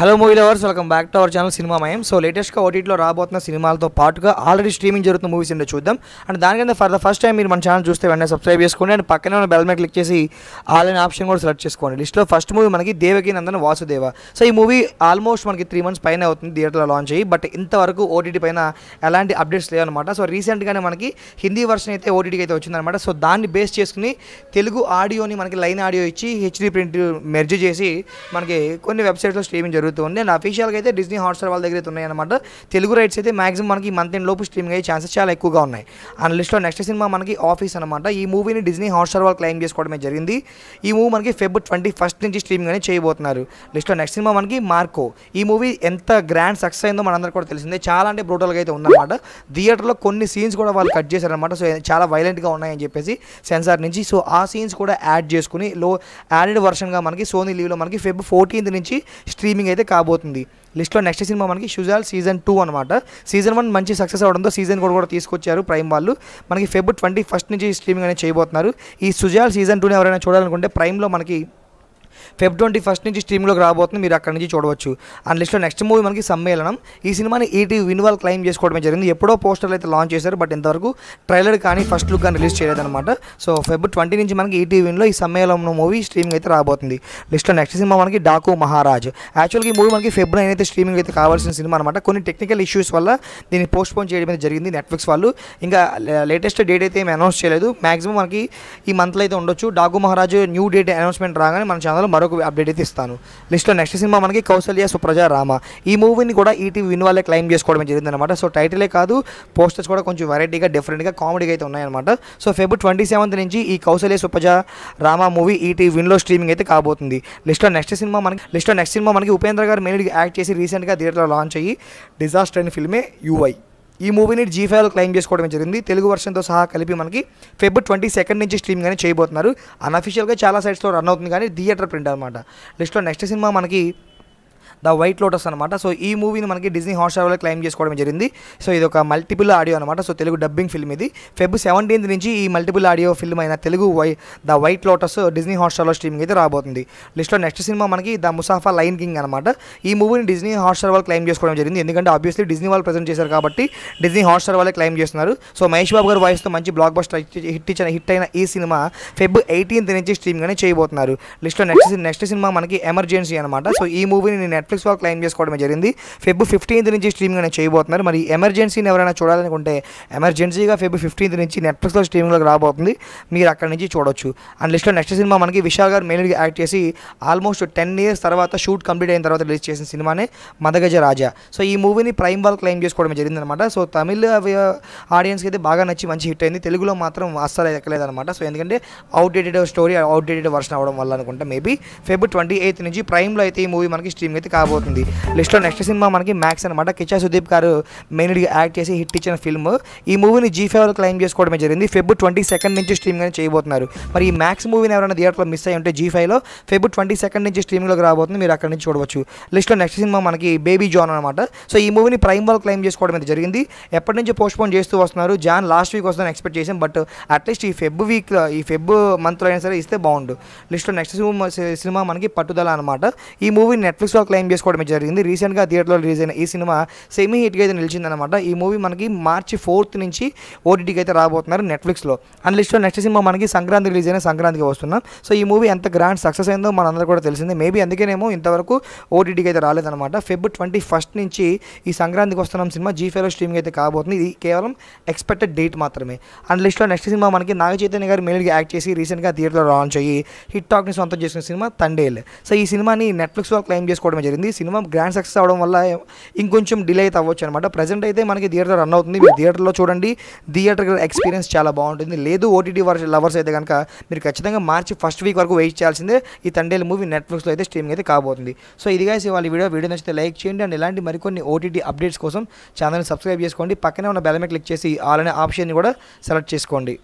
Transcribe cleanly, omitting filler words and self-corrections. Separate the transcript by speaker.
Speaker 1: Hello movie lovers, welcome back to our channel సినిమామయం. So లేటెస్ట్గా ఓటీటీలో రాబోతున్న సినిమాలతో పాటుగా ఆల్రెడీ స్ట్రీమింగ్ జరుగుతున్న మూవీస్ ఏంటో చూద్దాం. అండ్ దానికంటే ఫర్ ద ఫస్ట్ టైం మీరు మన ఛానల్ చూస్తే వెంటనే సబ్స్క్రైబ్ చేసుకోండి. అండ్ పక్కనే ఉన్న బెల్ మీద క్లిక్ చేసి ఆల్ అనే ఆప్షన్ కూడా సెలెక్ట్ చేసుకోండి. లిస్ట్లో ఫస్ట్ మూవీ మనకి దేవకి నందన వాసుదేవ. సో ఈ మూవీ ఆల్మోస్ట్ మనకి 3 months పైన అవుతుంది థియేటర్లో లాంచ్ అయ్యి, బట్ ఇంతవరకు ఓటీటీ పైన ఎలాంటి అప్డేట్స్ లేవన్నమాట. సో రీసెంట్గానే మనకి హిందీ వర్షన్ అయితే ఓటీటీకి అయితే వచ్చిందనమాట. సో దాన్ని బేస్ చేసుకుని తెలుగు ఆడియోని మనకి లైన్ ఆడియో ఇచ్చి హెచ్డీ ప్రింట్ మెర్జ్ చేసి మనకి కొన్ని వెబ్సైట్స్లో స్ట్రీమింగ్ జరుగుతుంది. అండ్ అఫీషియల్గా అయితే డిజ్నీ హాట్స్టార్ వాళ్ళ దగ్గర అయితే ఉన్నాయన్నమాట. తెలుగు రైట్స్ అయితే మాక్సిమం మనకి మంత్ ఎండ్ లోపు స్ట్రీమింగ్ అయ్యే ఛాన్సెస్ చాలా ఎక్కువగా ఉన్నాయి. అండ్ లిస్ట్లో నెక్స్ట్ సినిమా మనకి ఆఫీస్ అనమాట. ఈ మూవీని డిజ్నీ హాట్స్టార్ వాళ్ళు క్లెయిమ్ చేసుకోవడమే జరిగింది. ఈ మూవీ మనకి Feb 21 నుంచి స్ట్రీమింగ్ అనేది చేయబోతున్నారు. లిస్ట్లో నెక్స్ట్ సినిమా మనకి మార్కో. ఈ మూవీ ఎంత గ్రాండ్ సక్సెస్ అయిందో మనందరికీ కూడా తెలిసిందే. చాలా అంటే బ్రూటల్గా అయితే ఉందన్నమాట. థియేటర్లో కొన్ని సీన్స్ కూడా వాళ్ళు కట్ చేశారనమాట. సో చాలా వైలెంట్గా ఉన్నాయని చెప్పేసి సెన్సార్ నుంచి. సో ఆ సీన్స్ కూడా యాడ్ చేసుకుని యాడెడ్ వర్షన్గా మనకి సోనీ లీవ్లో మనకి Feb 14 నుంచి స్ట్రీమింగ్ అయితే కాబోతుంది. లిస్ట్లో నెక్స్ట్ సినిమా మనకి షుజాల్ సీజన్ 2 అనమాట. సీజన్ 1 మంచి సక్సెస్ అవడంతో సీజన్ కూడా తీసుకొచ్చారు ప్రైమ్ వాళ్ళు. మనకి Feb 21 నుంచి స్ట్రీమింగ్ అనేది చేయబోతున్నారు. ఈ షుజాల్ సీజన్ 2ని ఎవరైనా చూడాలనుకుంటే ప్రైమ్లో మనకి Feb 21 నుంచి స్ట్రీమ్లోకి రాబోతుంది. మీరు అక్కడి నుంచి చూడవచ్చు. అండ్ లిస్ట్లో నెక్స్ట్ మూవీ మనకి సమ్మేళనం. ఈ సినిమాని ఈటీవీ విన్ వాళ్ళు క్లెయిమ్ చేసుకోవడమే జరిగింది. ఎప్పుడో పోస్టర్లు అయితే లాంచ్ చేశారు, బట్ ఇంతవరకు ట్రైలర్ కానీ ఫస్ట్ లుక్ కానీ రిలీజ్ చేయలేదన్నమాట. సో Feb 20 నుంచి మనకి ఈటీవీ విన్లో ఈ సమ్మేళనం మూవీ స్ట్రీమింగ్ అయితే రాబోతుంది. లిస్ట్లో నెక్స్ట్ సినిమా మనకి డాకు మహారాజ్. యాక్చువల్గా ఈ మూవీ మనకి Feb 9 అయితే స్ట్రీమింగ్ అయితే కావాల్సిన సినిమా అనమాట. కొన్ని టెక్నికల్ ఇష్యూస్ వల్ల దీన్ని పోస్ట్పోన్ చేయడం అయితే జరిగింది నెట్ఫ్లిక్స్ వాళ్ళు. ఇంకా లేటెస్ట్ డేట్ అయితే ఏమి అనౌన్స్ చేయలేదు. మాక్సిమం మనకి ఈ మంత్లో అయితే ఉండొచ్చు. Daaku Maharaj new date announcement రాగానే మన ఛానల్లో మరొక అప్డేట్ అయితే ఇస్తాను. లిస్ట్లో నెక్స్ట్ సినిమా మనకి కౌసల్య సుప్రజ రామ. ఈ మూవీని కూడా ఈటీవీ విన్ వాళ్ళే క్లెయిమ్ చేసుకోవడం జరిగింది అనమాట. సో టైటిలే కాదు, పోస్టర్స్ కూడా కొంచెం వెరైటీగా డిఫరెంట్గా కామెడీగా అయితే ఉన్నాయన్నమాట. సో Feb 27 నుంచి ఈ కౌసల్య సుప్రజ రామ మూవీ ఈటీవీ విన్లో స్ట్రీమింగ్ అయితే కాబోతుంది. లిస్ట్లో నెక్స్ట్ సినిమా మనకి ఉపేంద్ర గారు మెయిన్గా యాక్ట్ చేసి రీసెంట్గా థియేటర్లో లాంచ్ అయ్యి డిజాస్టర్ అయిన ఫిల్మే యూఐ. ఈ మూవీని G5లో క్లెయిమ్ చేసుకోవడం జరిగింది. తెలుగు వర్షన్తో సహా కలిపి మనకి Feb 22 నుంచి స్ట్రీమింగ్ అనేది చేయబోతున్నారు. అన్అఫీషియల్గా చాలా సైట్స్లో రన్ అవుతుంది, కానీ థియేటర్ ప్రింట్ అనమాట. లిస్ట్లో నెక్స్ట్ సినిమా మనకి ద వైట్ లోటస్ అనమాట. సో ఈ మూవీని మనకి డిజ్నీ హాట్స్టార్ వల్ల క్లెయిమ్ చేసుకోవడం జరిగింది. సో ఇది ఒక మల్టిపుల్ ఆడియో అనమాట. సో తెలుగు డబ్బింగ్ ఫిల్మ్ ఇది. Feb 17 నుంచి ఈ మల్టిపుల్ ఆడియో ఫిల్మ్ అయిన Telugu the white lotus Disney హాట్స్టార్లో స్ట్రీమింగ్ అయితే రాబోతుంది. లిస్ట్లో నెక్స్ట్ సినిమా మనకి ద ముసాఫా లయన్ కింగ్ అనమాట. ఈ మూవీని డిజ్నీ హాట్స్టార్ వాళ్ళు క్లెయిమ్ చేసుకోవడం జరిగింది. ఎందుకంటే ఆబ్వియస్లీ డిజ్నీ వాళ్ళు ప్రజెంట్ చేశారు కాబట్టి డిజ్నీ హాట్స్టార్ వాళ్ళే క్లెయిమ్ చేస్తున్నారు. సో మహేష్ బాబు గారు వాయిస్తో మంచి బ్లాక్ బస్టర్ హిట్ అయిన ఈ సినిమా Feb 18 నుంచి స్ట్రీమింగ్ అనేది చేయబోతున్నారు. లిస్ట్లో నెక్స్ట్ సినిమా మనకి ఎమర్జెన్సీ అనమాట. సో ఈ మూవీని నెట్ఫ్లిక్స్ వాళ్ళు క్లెయిమ్ చేసుకోవడం జరిగింది. Feb 15 నుంచి స్ట్రీమింగ్ అనేది చేయబోతున్నారు. మరి ఎమర్జెన్సీని ఎవరైనా చూడాలనుకుంటే ఎమర్జెన్సీగా Feb 15 నుంచి నెట్ఫ్లిక్స్లో స్ట్రీమింగ్లోకి రాబోతుంది. మీరు అక్కడి నుంచి చూడొచ్చు. అండ్ లిస్ట్లో నెక్స్ట్ సినిమా మనకి విశాల్ గారు మెయిన్గా యాక్ట్ చేసి ఆల్మోస్ట్ 10 years తర్వాత షూట్ కంప్లీట్ అయిన తర్వాత రిలీజ్ చేసిన సినిమానే మదగజ రాజా. సో ఈ మూవీని ప్రైమ్ వాళ్ళు క్లెయిమ్ చేసుకోవడం జరిగింది అనమాట. సో తమిళ ఆడియన్స్కి అయితే బాగా నచ్చి మంచి హిట్ అయింది. తెలుగులో మాత్రం అస్సలు ఎక్కలేదన్నమాట. సో ఎందుకంటే అవుట్డేటెడ్ స్టోరీ, అవుట్డేటెడ్ వర్షన్ అవ్వడం వల్ల అనుకుంటా మేబీ Feb 28 నుంచి ప్రైమ్లో అయితే ఈ మూవీ మనకి స్ట్రీమింగ్ అయితే కాబోతుంది. లిస్ట్లో నెక్స్ట్ సినిమా మనకి మ్యాక్స్ అనమాట. కిచ్చా సుదీప్ గారు మెయిన్గా యాక్ట్ చేసి హిట్ ఇచ్చిన ఫిల్మ్. ఈ మూవీని G5లో క్లెయిమ్ చేసుకోవడమే జరిగింది. Feb 22 నుంచి స్ట్రీమింగ్ అనేది చేయబోతున్నారు. మరి ఈ మ్యాక్స్ మూవీని ఎవరైనా థియేటర్లో మిస్ అయ్యి ఉంటే G5లో Feb 22 నుంచి స్ట్రీమింగ్లోకి రాబోతుంది. మీరు అక్కడి నుంచి చూడవచ్చు. లిస్ట్లో నెక్స్ట్ సినిమా మనకి బేబీ జాన్ అనమాట. సో ఈ మూవీని ప్రైమ్ వాళ్ళు క్లెయిమ్ చేసుకోవడం అయితే జరిగింది. ఎప్పటి నుంచి పోస్ట్పోన్ చేస్తూ వస్తున్నారు. జాన్ లాస్ట్ వీక్ వస్తుందని ఎక్స్పెక్ట్ చేసాం, బట్ అట్లీస్ట్ ఈ ఫెబ్ మంత్లో అయినా సరే ఇస్తే బాగుండు. లిస్ట్లో నెక్స్ట్ సినిమా మనకి పట్టుదల అనమాట. ఈ మూవీని నెట్ఫ్లిక్స్లో క్లెయిమ్ చేసుకోవడం జరిగింది. రీసెంట్గా థియేటర్లో రిలీజ్ అయిన ఈ సినిమా సెమీ హిట్గా అయితే నిలిచిందనమాట. ఈ మూవీ మనకి March 4 నుంచి ఓటీటీకి అయితే రాబోతున్నారు నెట్ఫ్లిక్స్లో. అండ్ లిస్ట్లో నెక్స్ట్ సినిమా మనకి సంక్రాంతి రిలీజ్ అయిన సంక్రాంతికి వస్తున్నాం. సో ఈ మూవీ ఎంత గ్రాండ్ సక్సెస్ అయిందో మనందరూ కూడా తెలిసిందే. మేబీ అందుకేనేమో ఇంతవరకు ఓటీటీకి అయితే రాలేదనమాట. Feb 21 నుంచి ఈ సంక్రాంతికి వస్తున్నాం సినిమా G5లో స్ట్రీమింగ్ అయితే కాబోతుంది. ఇది కేవలం ఎక్స్పెక్టెడ్ డేట్ మాత్రమే. అండ్ లిస్ట్లో నెక్స్ట్ సినిమా మనకి నాగ చైతన్య గారు మెయిన్గా యాక్ట్ చేసి రీసెంట్గా థియేటర్లో లాంచ్ అయ్యి హిట్ టాక్ని సొంతం చేసుకున్న సినిమా తండేల్. సో ఈ సినిమాని నెట్ఫ్లిక్స్లో క్లెయిమ్ చేసుకోవడం జరిగింది. సినిమా గ్రాండ్ సక్సెస్ అవడం వల్ల ఇంకొంచెం డిలే అయితే అవ్వచ్చు అనమాట. ప్రజెంట్ అయితే మనకి థియేటర్ రన్ అవుతుంది. మీరు థియేటర్లో చూడండి. థియేటర్ ఎక్స్పీరియన్స్ చాలా బాగుంటుంది. లేదు ఓటీటీ లవర్స్ అయితే కనుక మీరు ఖచ్చితంగా March 1st వీక్ వరకు వెయిట్ చేయాల్సిందే. ఈ తండేల్ మూవీ నెట్ఫ్లిక్స్లో అయితే స్ట్రీమింగ్ అయితే కాబోతుంది. సో ఇది గైస్ ఇవాళ వీడియో నచ్చితే లైక్ చేయండి. అండ్ ఇలాంటి మరికొన్ని ఓటీటీ అప్డేట్స్ కోసం ఛానల్ని సబ్స్క్రైబ్ చేసుకోండి. పక్కనే ఉన్న బెల్ మీద క్లిక్ చేసి ఆల్ అనే ఆప్షన్ని కూడా సెలెక్ట్ చేసుకోండి.